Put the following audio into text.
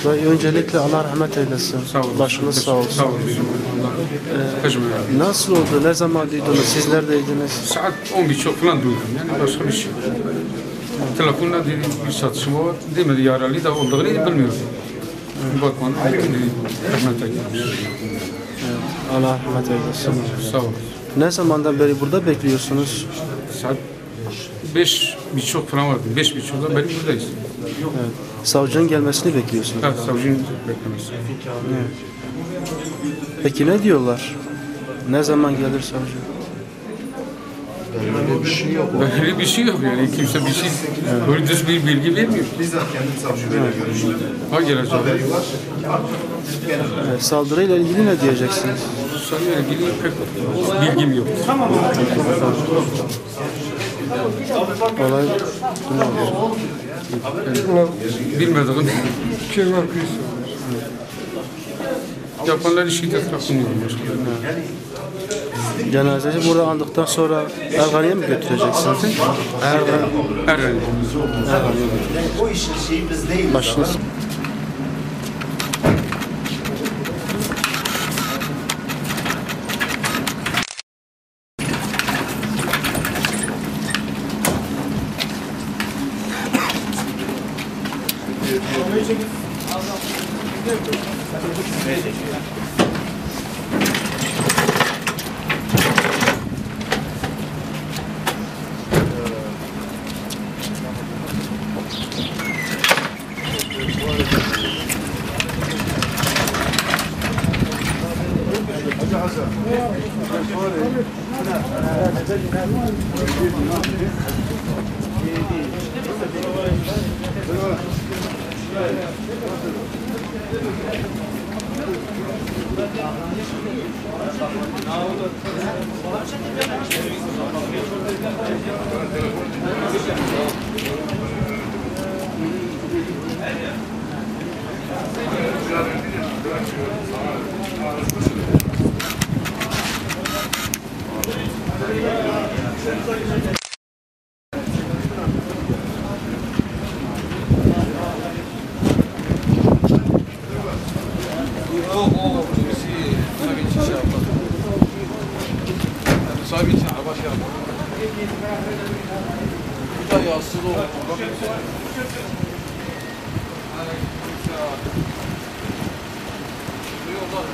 Ve öncelikle Allah rahmet eylesin. Sağ olun. Başınız sağ olsun. Sağ olun. Nasıl oldu? Ne zaman duydunuz? Siz neredeydiniz? Saat 11 falan duydum. Yani başka bir şey. Telefonla dedi bir çatışma var. Demedi yaralı da olduğunu bilmiyorum. Bakmanın altını rahmet eylesin. Allah rahmet eylesin. Sağ olun. Ne zamandan beri burada bekliyorsunuz? Saat 5:30 falan vardı. 5:30'da beri buradayız. Evet. Savcının gelmesini bekliyorsunuz. Evet, savcının beklemesi. Evet. Peki ne diyorlar? Ne zaman gelir savcı? Böyle bir şey yok. Böyle bir şey yok yani. Kimse bir şey, böyle düz bir bilgi vermiyor. Bizzat kendim savcıyla görüştüm. Ha gelecek. Haberi var. Evet, saldırıyla ilgili ne diyeceksiniz? Sanıyorum ilgili pek bilgim yok. Olay Bilmediğim şey var. Yapanlar işi de tarafından cenazesi burada andıktan sonra Ergani'ye mi götüreceksiniz? Ergen. O işin şeyi biz değil. Başınız. Bu da yağsız oldu. Bak.